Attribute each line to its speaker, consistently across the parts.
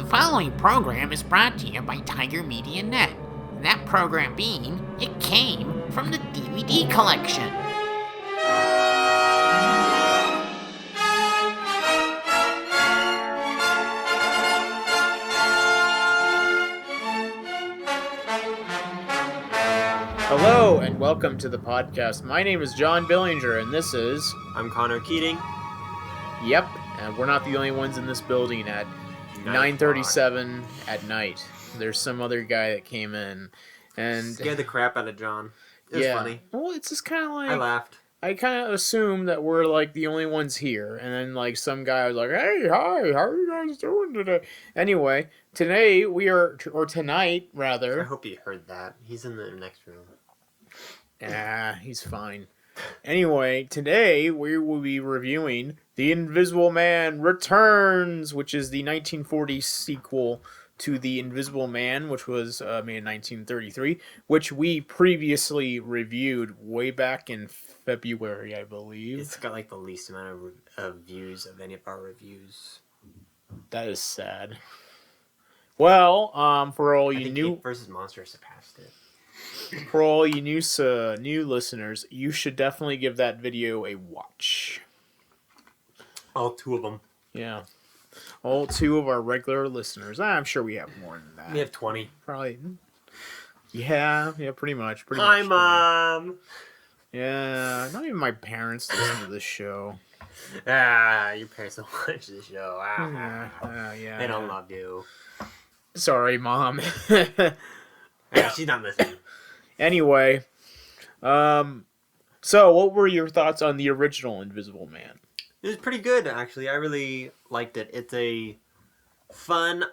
Speaker 1: following program is brought to you by Tiger Media Net. That program being, it came from the DVD collection.
Speaker 2: Hello and welcome to the podcast. My name is John Billinger and this is...
Speaker 3: I'm Connor Keating.
Speaker 2: Yep, and we're not the only ones in this building at 9:37 at night. There's some other guy that came in and...
Speaker 3: Scared the crap out of John. It was funny.
Speaker 2: Well, it's just kind of like...
Speaker 3: I laughed.
Speaker 2: I kind of assumed that we're like the only ones here. And then like some guy was like, hey, hi, how are you guys doing today? Anyway, tonight rather...
Speaker 3: I hope he heard that. He's in the next room.
Speaker 2: He's fine. Anyway, today we will be reviewing The Invisible Man Returns, which is the 1940 sequel to The Invisible Man, which was made in 1933, which we previously reviewed way back in February, I believe.
Speaker 3: It's got like the least amount of views of any of our reviews.
Speaker 2: That is sad. Well, for all you new...
Speaker 3: Ape vs. Monster surpassed it.
Speaker 2: For all you new listeners, you should definitely give that video a watch.
Speaker 3: All two of them.
Speaker 2: Yeah. All two of our regular listeners. I'm sure we have more than that.
Speaker 3: We have 20.
Speaker 2: Probably. Yeah, pretty much.
Speaker 3: Hi, Mom!
Speaker 2: Yeah, not even my parents listen to this show.
Speaker 3: Your parents don't watch this show.
Speaker 2: Yeah.
Speaker 3: They don't love you.
Speaker 2: Sorry, Mom.
Speaker 3: She's not listening.
Speaker 2: Anyway, so what were your thoughts on the original Invisible Man?
Speaker 3: It was pretty good, actually. I really liked it. It's a fun,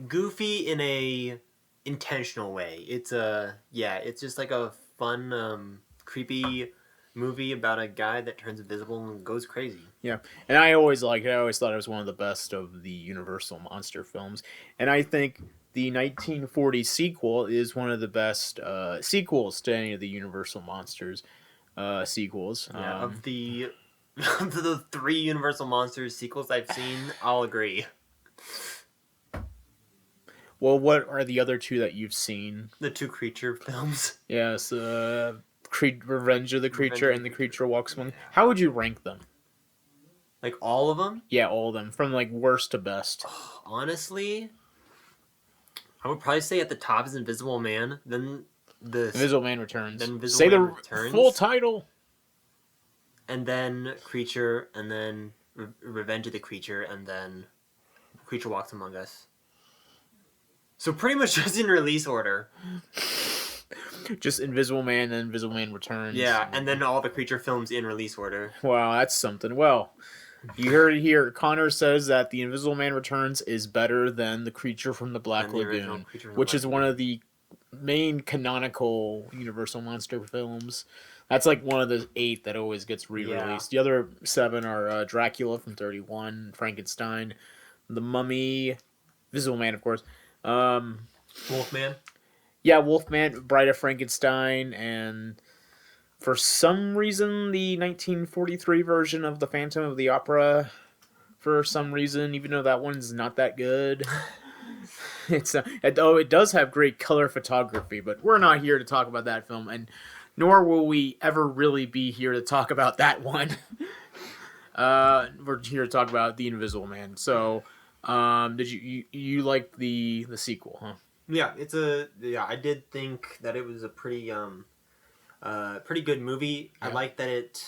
Speaker 3: goofy in a intentional way. It's just like a fun, creepy movie about a guy that turns invisible and goes crazy.
Speaker 2: Yeah, and I always thought it was one of the best of the Universal monster films, and I think the 1940 sequel is one of the best sequels to any of the Universal Monsters sequels.
Speaker 3: Yeah, of the three Universal Monsters sequels I've seen, I'll agree.
Speaker 2: Well, what are the other two that you've seen?
Speaker 3: The two Creature films.
Speaker 2: Yes, Revenge of the Creature and The Creature Walks Among. How would you rank them?
Speaker 3: Like all of them?
Speaker 2: Yeah, all of them, from like worst to best.
Speaker 3: Honestly, I would probably say at the top is Invisible Man, then the
Speaker 2: Invisible Man Returns.
Speaker 3: Then Invisible
Speaker 2: Say
Speaker 3: Man
Speaker 2: the
Speaker 3: Returns,
Speaker 2: full title.
Speaker 3: And then Creature, and then Revenge of the Creature, and then Creature Walks Among Us. So pretty much just in release order.
Speaker 2: Just Invisible Man, then Invisible Man Returns.
Speaker 3: Yeah, and then all the Creature films in release order.
Speaker 2: Wow, that's something. Well, you heard it here. Connor says that The Invisible Man Returns is better than The Creature from the Black Lagoon, which is one of the main canonical Universal monster films. That's like one of the 8 that always gets re-released. Yeah. The other 7 are Dracula from 1931, Frankenstein, The Mummy, Invisible Man, of course.
Speaker 3: Wolfman?
Speaker 2: Yeah, Wolfman, Bride of Frankenstein, and for some reason, the 1943 version of The Phantom of the Opera, for some reason, even though that one's not that good. It does have great color photography, but we're not here to talk about that film, and nor will we ever really be here to talk about that one. We're here to talk about The Invisible Man. So, did you like the sequel, huh?
Speaker 3: Yeah, I did think that it was a pretty good movie. Yeah. I like that it,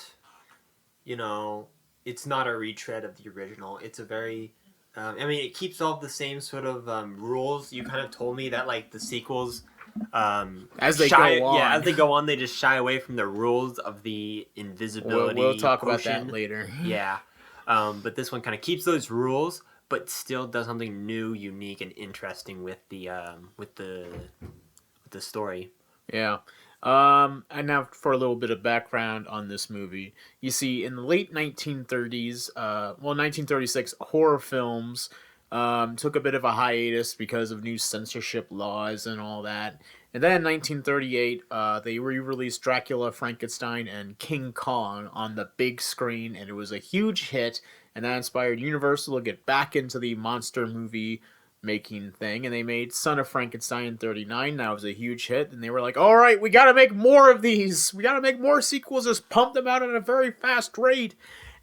Speaker 3: it's not a retread of the original. It's a very, it keeps all the same sort of rules. You kind of told me that like the sequels,
Speaker 2: as they go on,
Speaker 3: they just shy away from the rules of the invisibility.
Speaker 2: We'll talk
Speaker 3: potion.
Speaker 2: About that later.
Speaker 3: Yeah, but this one kind of keeps those rules, but still does something new, unique, and interesting with the story. Yeah.
Speaker 2: And now for a little bit of background on this movie. You see, in the late 1930s, 1936, horror films took a bit of a hiatus because of new censorship laws and all that. And then in 1938, they re-released Dracula, Frankenstein, and King Kong on the big screen, and it was a huge hit, and that inspired Universal to get back into the monster movie making thing, and they made Son of Frankenstein in 1939. That was a huge hit, and they were like, all right, we gotta make more of these. We gotta make more sequels, just pump them out at a very fast rate.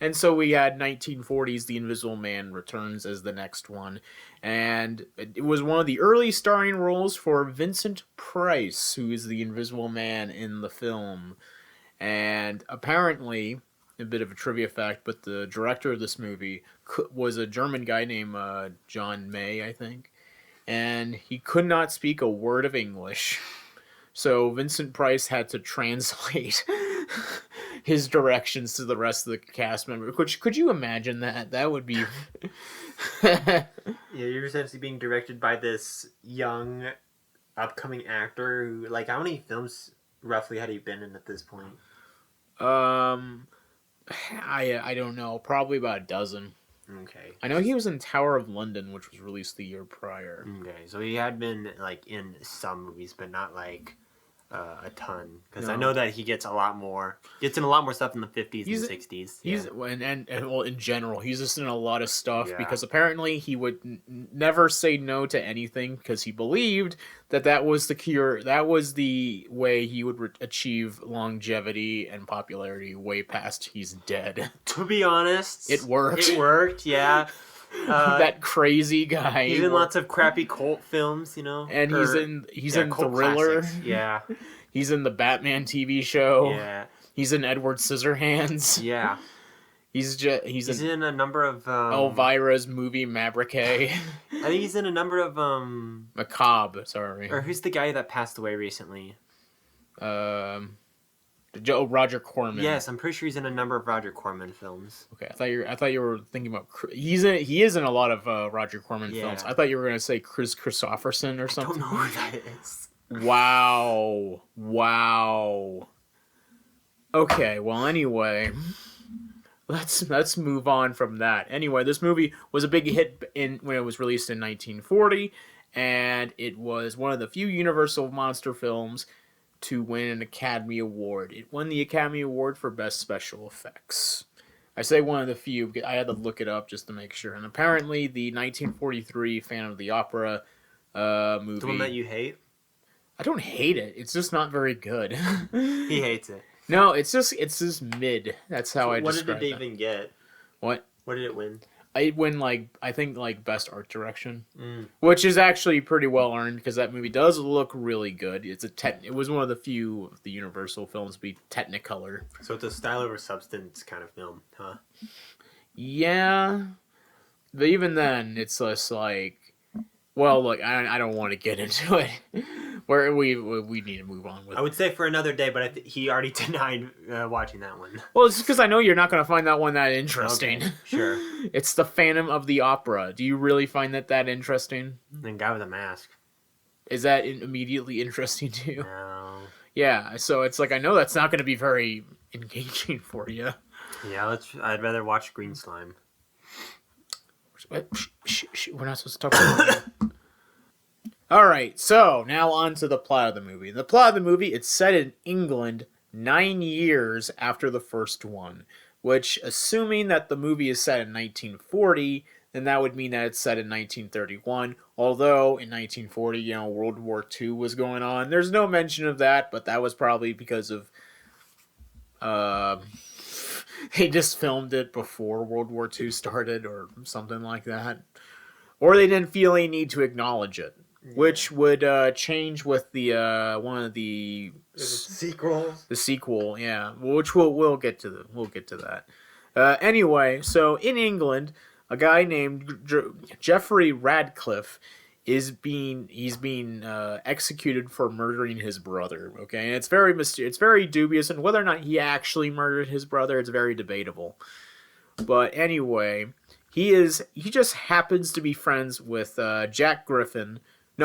Speaker 2: And so we had 1940's The Invisible Man Returns as the next one. And it was one of the early starring roles for Vincent Price, who is the Invisible Man in the film. And apparently, a bit of a trivia fact, but the director of this movie was a German guy named John May, I think. And he could not speak a word of English. So Vincent Price had to translate his directions to the rest of the cast members. Which, could you imagine that? That would be...
Speaker 3: Yeah, you're essentially being directed by this young, upcoming actor who, like, how many films roughly had he been in at this point?
Speaker 2: I don't know. Probably about a dozen.
Speaker 3: Okay.
Speaker 2: I know he was in Tower of London, which was released the year prior.
Speaker 3: Okay, so he had been, like, in some movies, but not, like, a ton. Because
Speaker 2: No.
Speaker 3: I know that he gets in a lot more stuff in the 50s and 60s.
Speaker 2: He's and well, in general, he's just in a lot of stuff
Speaker 3: Yeah.
Speaker 2: because apparently he would never say no to anything because he believed that was the cure. That was the way he would achieve longevity and popularity way past he's dead.
Speaker 3: To be honest,
Speaker 2: It worked.
Speaker 3: It worked, yeah.
Speaker 2: That crazy guy.
Speaker 3: He's in lots of crappy cult films, you know.
Speaker 2: And he's in
Speaker 3: cult
Speaker 2: Thriller.
Speaker 3: classics. Yeah.
Speaker 2: He's in the Batman TV show.
Speaker 3: Yeah.
Speaker 2: He's in Edward Scissorhands.
Speaker 3: Yeah.
Speaker 2: He's
Speaker 3: in a number of
Speaker 2: Elvira's movie Maverick.
Speaker 3: I think he's in a number of
Speaker 2: Macabre, sorry.
Speaker 3: Or who's the guy that passed away recently?
Speaker 2: Roger Corman.
Speaker 3: Yes, I'm pretty sure he's in a number of Roger Corman films.
Speaker 2: Okay, I thought you were thinking about he is in a lot of Roger Corman films. I thought you were going to say Chris Christopherson or something.
Speaker 3: I don't know who that is.
Speaker 2: Wow. Okay, well anyway, let's move on from that. Anyway, this movie was a big hit when it was released in 1940, and it was one of the few Universal monster films to win an Academy Award. It won the Academy Award for Best Special Effects. I say one of the few because I had to look it up just to make sure. And apparently the 1943 Phantom of the Opera movie...
Speaker 3: The one that you hate?
Speaker 2: I don't hate it. It's just not very good.
Speaker 3: He hates it.
Speaker 2: No, it's just mid. That's how I describe it.
Speaker 3: What did it even get?
Speaker 2: What?
Speaker 3: What did it win?
Speaker 2: It win I think Best Art Direction, which is actually pretty well earned because that movie does look really good. It was one of the few of the Universal films to be Technicolor.
Speaker 3: So it's a style over substance kind of film, huh?
Speaker 2: Yeah, but even then, it's just like, well, look, I don't want to get into it. Where we need to move on with.
Speaker 3: I would say for another day, but he already denied watching that one.
Speaker 2: Well, it's just because I know you're not going to find that one that interesting.
Speaker 3: Okay, sure.
Speaker 2: It's the Phantom of the Opera. Do you really find that interesting?
Speaker 3: And Guy with a Mask.
Speaker 2: Is that immediately interesting to you?
Speaker 3: No.
Speaker 2: Yeah, so it's like I know that's not going to be very engaging for you.
Speaker 3: Yeah, I'd rather watch Green Slime.
Speaker 2: We're not supposed to talk about that. Alright, so now on to the plot of the movie. The plot of the movie, it's set in England 9 years after the first one, which, assuming that the movie is set in 1940, then that would mean that it's set in 1931, although in 1940, World War II was going on. There's no mention of that, but that was probably because of... they just filmed it before World War II started, or something like that. Or they didn't feel any need to acknowledge it. Yeah. Which would change with the one of the
Speaker 3: sequels.
Speaker 2: The sequel, yeah. Which we'll get to that. Anyway, so in England, a guy named Geoffrey Radcliffe he's being executed for murdering his brother. Okay, and it's very mysterious. It's very dubious, and whether or not he actually murdered his brother, it's very debatable. But anyway, he just happens to be friends with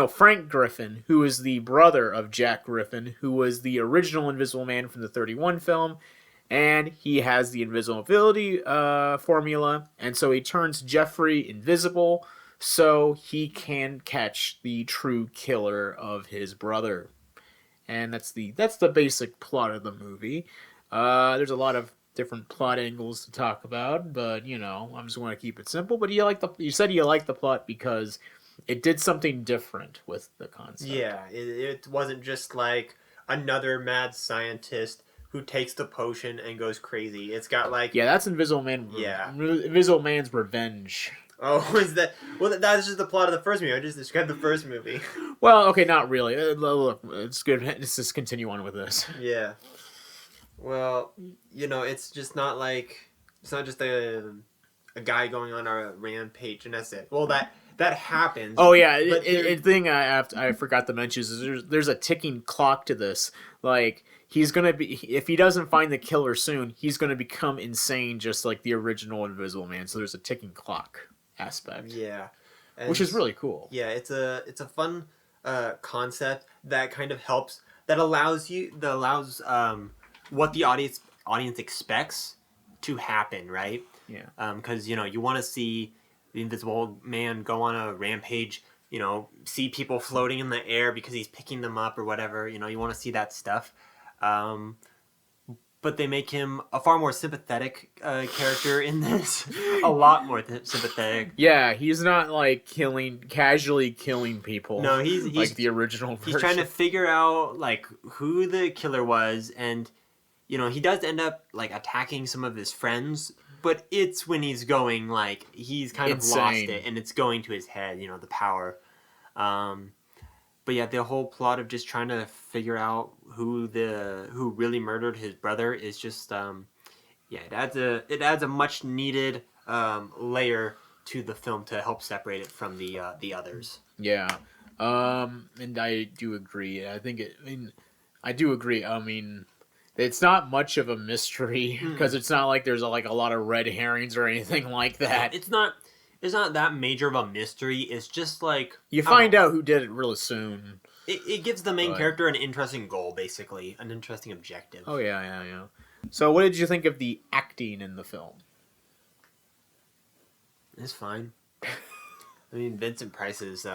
Speaker 2: Frank Griffin, who is the brother of Jack Griffin, who was the original Invisible Man from the 1931 film, and he has the invisibility formula, and so he turns Jeffrey invisible so he can catch the true killer of his brother. And that's the basic plot of the movie. There's a lot of different plot angles to talk about, but I'm just going to keep it simple. But you said you like the plot because it did something different with the concept.
Speaker 3: Yeah, it wasn't just like another mad scientist who takes the potion and goes crazy. It's got like
Speaker 2: Yeah, that's Invisible Man.
Speaker 3: Yeah.
Speaker 2: Invisible Man's revenge.
Speaker 3: oh, is that? Well, that's just the plot of the first movie. I just described the first movie.
Speaker 2: Well, okay, not really. Look, it's good. Let's just continue on with this.
Speaker 3: Yeah. Well, it's just not like it's not just a guy going on a rampage and that's it. Well, that happens.
Speaker 2: Oh yeah,
Speaker 3: but
Speaker 2: thing I forgot to mention is there's a ticking clock to this. Like he's gonna be, if he doesn't find the killer soon, he's gonna become insane, just like the original Invisible Man. So there's a ticking clock aspect.
Speaker 3: Yeah.
Speaker 2: Which is really cool.
Speaker 3: Yeah, it's a fun concept that kind of helps that allows what the audience expects to happen, right?
Speaker 2: Yeah.
Speaker 3: Because you want to see the Invisible Man go on a rampage, see people floating in the air because he's picking them up or whatever. You want to see that stuff. But they make him a far more sympathetic character in this. A lot more sympathetic.
Speaker 2: Yeah, he's not like casually killing people.
Speaker 3: No, he's
Speaker 2: like the original version.
Speaker 3: He's trying to figure out like who the killer was, and he does end up like attacking some of his friends, but it's when he's going like he's kind of lost it, and it's going to his head. The power. But yeah, the whole plot of just trying to figure out who really murdered his brother is just it adds a much needed layer to the film to help separate it from the others.
Speaker 2: Yeah, and I do agree. I do agree. It's not much of a mystery because it's not like there's a lot of red herrings or anything like that.
Speaker 3: It's not that major of a mystery. It's just like
Speaker 2: you find out who did it really soon.
Speaker 3: It gives the main character an interesting goal, basically, an interesting objective.
Speaker 2: Oh yeah. So, what did you think of the acting in the film?
Speaker 3: It's fine. Vincent Price is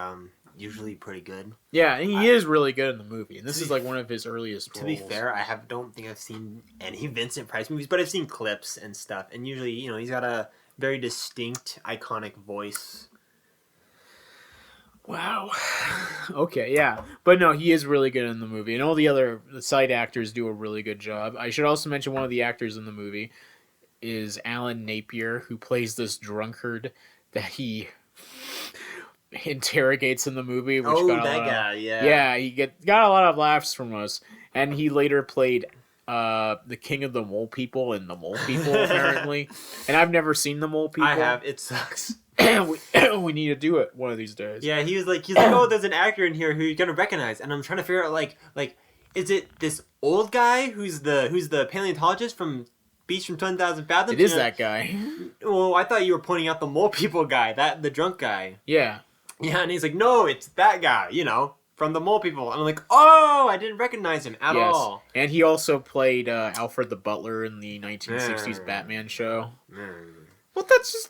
Speaker 3: usually pretty good.
Speaker 2: Yeah, and he is really good in the movie, and this is like one of his earliest roles.
Speaker 3: To be fair, don't think I've seen any Vincent Price movies, but I've seen clips and stuff, and usually, he's got a very distinct, iconic voice.
Speaker 2: Wow. Okay, yeah. But no, he is really good in the movie, and all the side actors do a really good job. I should also mention one of the actors in the movie is Alan Napier, who plays this drunkard that he interrogates in the movie. Which got
Speaker 3: that guy, yeah.
Speaker 2: Yeah, he got a lot of laughs from us, and he later played the King of the Mole People in The Mole People, apparently. And I've never seen The Mole People.
Speaker 3: I have. It sucks.
Speaker 2: we need to do it one of these days.
Speaker 3: Yeah, he's like, oh, there's an actor in here who you're gonna recognize, and I'm trying to figure out like, is it this old guy who's the paleontologist from Beast from 10,000 Fathoms?
Speaker 2: It is that guy.
Speaker 3: Well, I thought you were pointing out the Mole People guy, the drunk guy.
Speaker 2: Yeah.
Speaker 3: Yeah, and he's like, no, it's that guy, from the Mole People. And I'm like, oh, I didn't recognize him at all.
Speaker 2: And he also played Alfred the Butler in the 1960s Batman show. Well, that's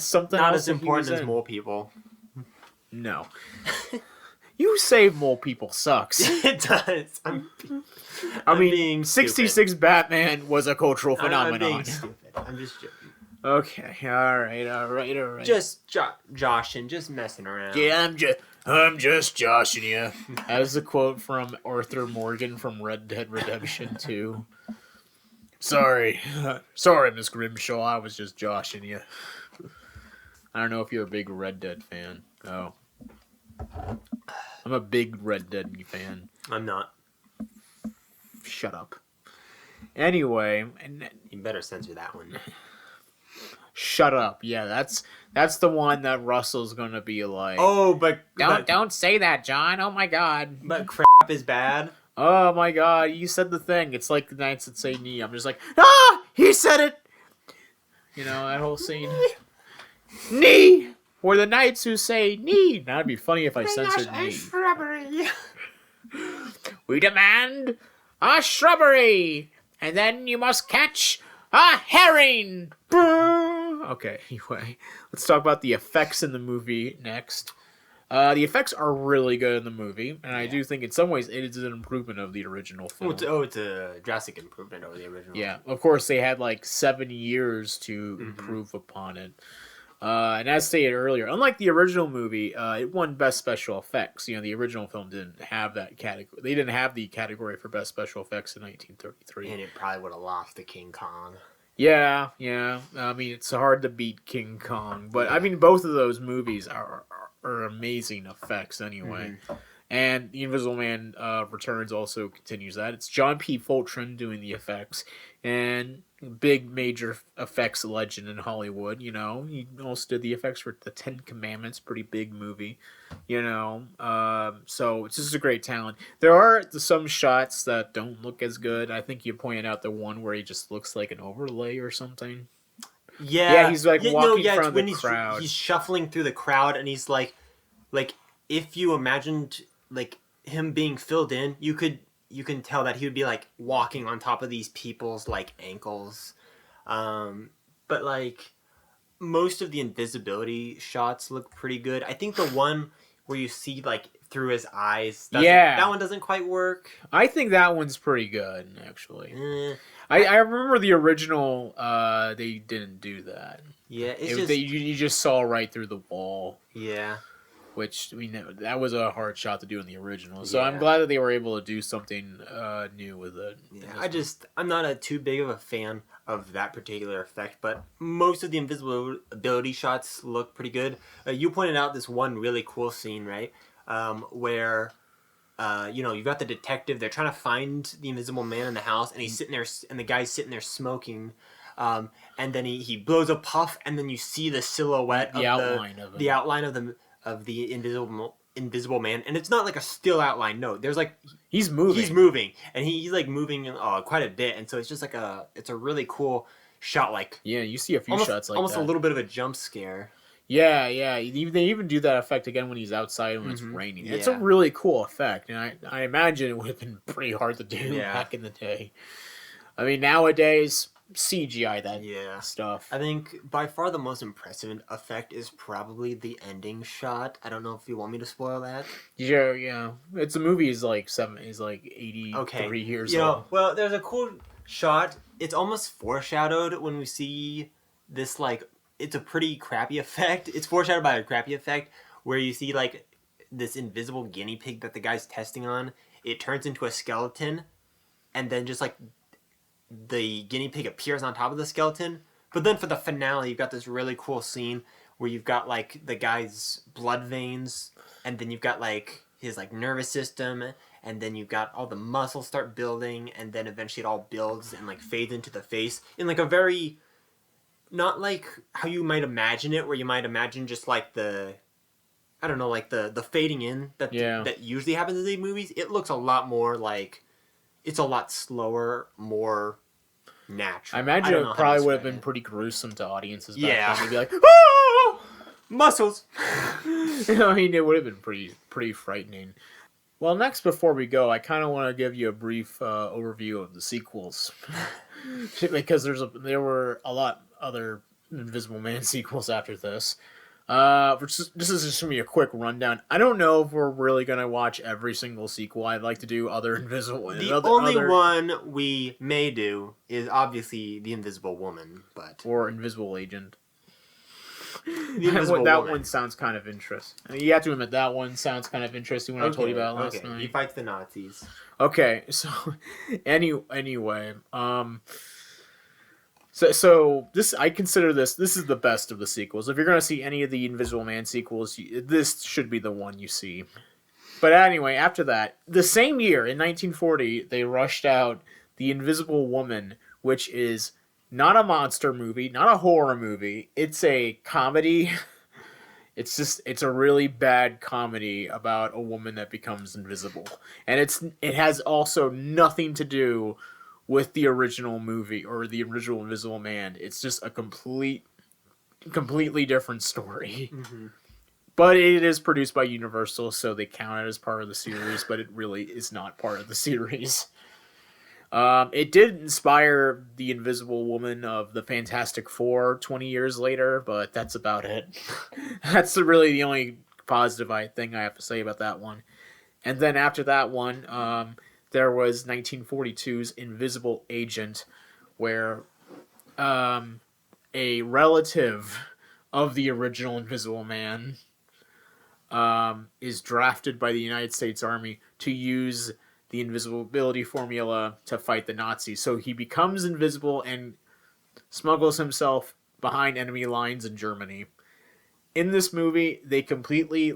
Speaker 2: something
Speaker 3: not
Speaker 2: else
Speaker 3: as important as Mole People.
Speaker 2: No. You say Mole People sucks.
Speaker 3: It does.
Speaker 2: I mean, 66 Batman was a cultural phenomenon.
Speaker 3: I'm being stupid. I'm just joking.
Speaker 2: Okay, all right.
Speaker 3: Just joshing, just messing around.
Speaker 2: Yeah, I'm just joshing you. That was a quote from Arthur Morgan from Red Dead Redemption 2. Sorry, Miss Grimshaw, I was just joshing you. I don't know if you're a big Red Dead fan. Oh. I'm a big Red Dead fan.
Speaker 3: I'm not.
Speaker 2: Shut up. Anyway.
Speaker 3: You better censor that one.
Speaker 2: Shut up. Yeah, that's the one that Russell's gonna be like.
Speaker 3: Oh, but
Speaker 2: don't say that, John. Oh my god.
Speaker 3: But crap is bad.
Speaker 2: Oh my god, you said the thing. It's like the Knights that say knee. I'm just like, ah, he said it. That whole scene. Knee. We're the knights who say knee. That'd be funny if I censored knee.
Speaker 1: Shrubbery.
Speaker 2: We demand a shrubbery, and then you must catch a herring. Okay, anyway, let's talk about the effects in the movie next. The effects are really good in the movie, and I do think in some ways it is an improvement of the original film.
Speaker 3: It's a drastic improvement over the original.
Speaker 2: Yeah, of course they had like 7 years to improve upon it. And as stated earlier, unlike the original movie, it won Best Special Effects. The original film didn't have that category. They didn't have the category for Best Special Effects in 1933.
Speaker 3: And it probably would have lost to King Kong.
Speaker 2: Yeah. I mean, it's hard to beat King Kong, but I mean, both of those movies are amazing effects anyway. Mm-hmm. And The Invisible Man Returns also continues that. It's John P. Fultron doing the effects, and big major effects legend in Hollywood. He also did the effects for The Ten Commandments, pretty big movie. So it's just a great talent. There are some shots that don't look as good. I think you pointed out the one where he just looks like an overlay or something.
Speaker 3: Yeah,
Speaker 2: he's like walking in front of the crowd.
Speaker 3: He's shuffling through the crowd, and he's like if you imagined like him being filled in, you can tell that he would be like walking on top of these people's like ankles. But like most of the invisibility shots look pretty good. I think the one where you see like through his eyes, that one doesn't quite work.
Speaker 2: I think that one's pretty good actually. I remember the original. They didn't do that.
Speaker 3: Yeah,
Speaker 2: you just saw right through the wall.
Speaker 3: Yeah.
Speaker 2: Which, I mean, that was a hard shot to do in the original. So I'm glad that they were able to do something new with it.
Speaker 3: Yeah, I'm not too big of a fan of that particular effect, but most of the invisibility shots look pretty good. You pointed out this one really cool scene, right? Where, you've got the detective. They're trying to find the Invisible Man in the house, and he's sitting there, and the guy's sitting there smoking. And then he blows a puff, and then you see the silhouette
Speaker 2: the
Speaker 3: outline of the invisible man, and it's not like a still outline. No, there's like he's moving, and he's like moving quite a bit, and so it's just like it's a really cool shot. Like
Speaker 2: you see a few shots like
Speaker 3: almost
Speaker 2: that.
Speaker 3: A little bit of a jump scare.
Speaker 2: Yeah. They even do that effect again when he's outside when it's raining. It's a really cool effect, and I imagine it would have been pretty hard to do back in the day. I mean, nowadays CGI that stuff.
Speaker 3: I think by far the most impressive effect is probably the ending shot. I don't know if you want me to spoil that.
Speaker 2: Yeah. It's a movie is like 83 years old.
Speaker 3: Well, there's a cool shot. It's almost foreshadowed when we see this like it's a pretty crappy effect. It's foreshadowed by a crappy effect where you see like this invisible guinea pig that the guy's testing on. It turns into a skeleton, and then just like the guinea pig appears on top of the skeleton. But then for the finale, you've got this really cool scene where you've got like the guy's blood veins, and then you've got like his like nervous system, and then you've got all the muscles start building, and then eventually it all builds and like fades into the face in like a very not like how you might imagine it, where you might imagine just like the fading in that usually happens in these movies. It looks a lot more like it's a lot slower, more natural.
Speaker 2: I imagine it probably would have been pretty gruesome to audiences back then. They'd be like,
Speaker 3: "Oh, muscles!"
Speaker 2: I mean, it would have been pretty frightening. Well, next, before we go, I kind of want to give you a brief overview of the sequels. Because there were a lot other Invisible Man sequels after this. This is just going to be a quick rundown. I don't know if we're really going to watch every single sequel. I'd like to do other Invisible...
Speaker 3: The only one we may do is obviously The Invisible Woman, but...
Speaker 2: Or Invisible Agent.
Speaker 3: The Invisible
Speaker 2: that
Speaker 3: Woman.
Speaker 2: One sounds kind of interesting. You have to admit, that one sounds kind of interesting when I told you about it last night.
Speaker 3: He fights the Nazis.
Speaker 2: Okay, so... Anyway, So this, I consider this is the best of the sequels. If you're going to see any of the Invisible Man sequels, this should be the one you see. But anyway, after that, the same year, in 1940, they rushed out The Invisible Woman, which is not a monster movie, not a horror movie. It's a comedy. It's a really bad comedy about a woman that becomes invisible. And it has also nothing to do with the original movie or the original Invisible Man. It's just a completely different story. Mm-hmm. But it is produced by Universal, so they count it as part of the series, but it really is not part of the series. It did inspire the Invisible Woman of the Fantastic Four 20 years later, but that's about it. That's really the only positive thing I have to say about that one. And then after that one, there was 1942's Invisible Agent, where a relative of the original Invisible Man, is drafted by the United States Army to use the invisibility formula to fight the Nazis. So he becomes invisible and smuggles himself behind enemy lines in Germany. In this movie, they completely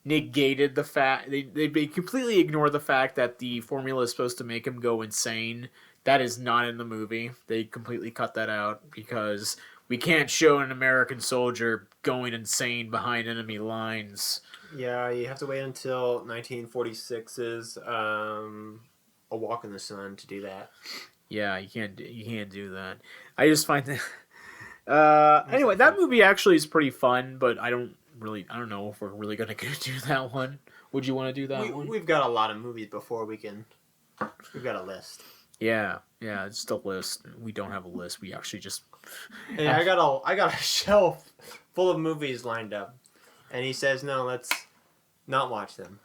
Speaker 2: negated the fact they completely ignore the fact that the formula is supposed to make him go insane. That is not in the movie. They completely cut that out because we can't show an American soldier going insane behind enemy lines.
Speaker 3: Yeah, you have to wait until 1946's A Walk in the Sun to do that.
Speaker 2: Yeah, you can't do that. I just find that anyway, that movie actually is pretty fun, but I don't know if we're really gonna do that one. Would you want to do that one?
Speaker 3: We've got a lot of movies before we've got a list.
Speaker 2: Yeah, it's just a list. We don't have a list. We actually just.
Speaker 3: Hey, I got a shelf full of movies lined up, and he says, "No, let's not watch them."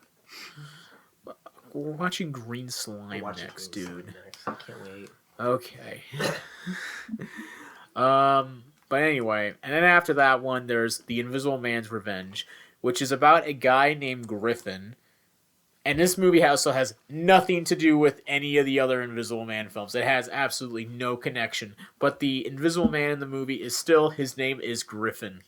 Speaker 2: We're watching Green Slime next, dude.
Speaker 3: I can't wait.
Speaker 2: Okay. But anyway, and then after that one, there's The Invisible Man's Revenge, which is about a guy named Griffin. And this movie also has nothing to do with any of the other Invisible Man films. It has absolutely no connection. But the Invisible Man in the movie his name is Griffin.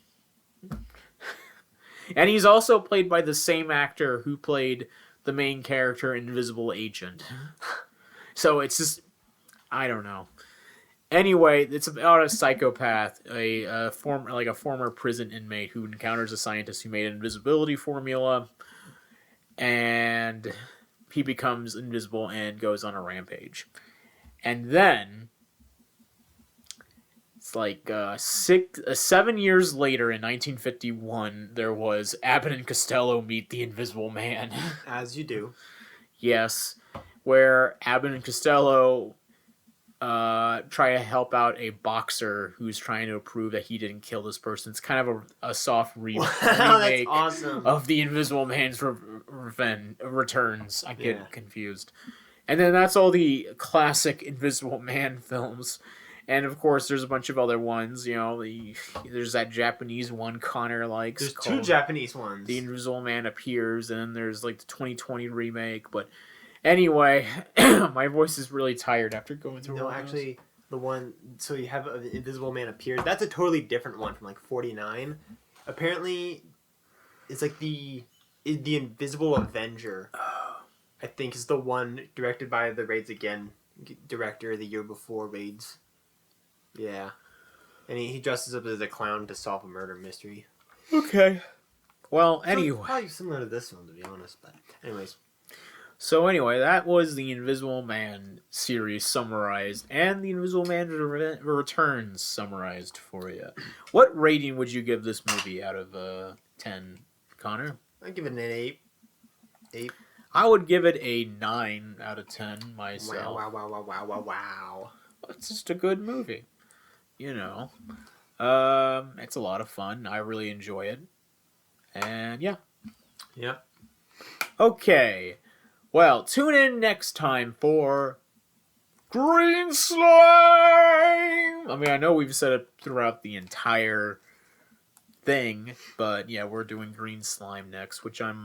Speaker 2: And he's also played by the same actor who played the main character, Invisible Agent. So it's just, I don't know. Anyway, it's about a psychopath, a former prison inmate who encounters a scientist who made an invisibility formula, and he becomes invisible and goes on a rampage. And then it's 7 years later, in 1951, there was Abbott and Costello Meet the Invisible Man.
Speaker 3: As you do. Yes,
Speaker 2: where Abbott and Costello try to help out a boxer who's trying to prove that he didn't kill this person. It's kind of a soft remake
Speaker 3: awesome.
Speaker 2: of the Invisible Man's Returns. I get confused. And then that's all the classic Invisible Man films. And of course, there's a bunch of other ones. You know, there's that Japanese one Connor likes.
Speaker 3: There's two Japanese ones.
Speaker 2: The Invisible Man Appears, and then there's the 2020 remake. But anyway, my voice is really tired after going through.
Speaker 3: No, actually, the one. So you have Invisible Man Appears. That's a totally different one from 49. Apparently, it's the Invisible Avenger. I think is the one directed by the Raids Again director the year before Raids. Yeah. And he dresses up as a clown to solve a murder mystery.
Speaker 2: Okay. Well, anyway.
Speaker 3: Probably similar to this one, to be honest. But anyways.
Speaker 2: So anyway, that was the Invisible Man series summarized, and the Invisible Man Returns summarized for you. What rating would you give this movie out of 10, Connor?
Speaker 3: I'd give it an 8. 8.
Speaker 2: I would give it a 9 out of 10 myself.
Speaker 3: Wow.
Speaker 2: It's just a good movie. You know. It's a lot of fun. I really enjoy it. And yeah.
Speaker 3: Yep.
Speaker 2: Okay. Well, tune in next time for Green Slime! I mean, I know we've said it throughout the entire thing, but yeah, we're doing Green Slime next, which I'm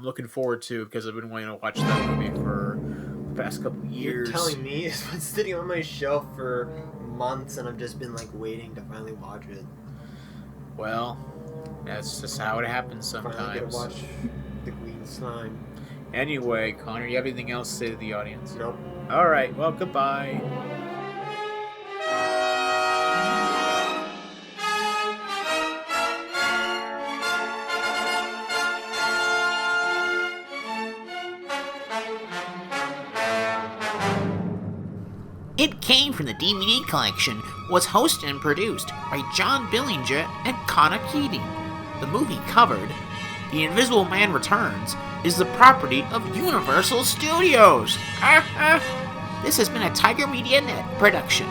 Speaker 2: looking forward to because I've been wanting to watch that movie for the past couple years.
Speaker 3: You're telling me it's been sitting on my shelf for months and I've just been waiting to finally watch it.
Speaker 2: Well, that's just how it happens sometimes.
Speaker 3: Finally get to watch the Green Slime.
Speaker 2: Anyway, Connor, you have anything else to say to the audience?
Speaker 3: Nope.
Speaker 2: Alright, well, goodbye.
Speaker 1: It Came from the DVD Collection was hosted and produced by John Billinger and Connor Keating. The movie covered The Invisible Man Returns is the property of Universal Studios. This has been a Tiger Media Net production.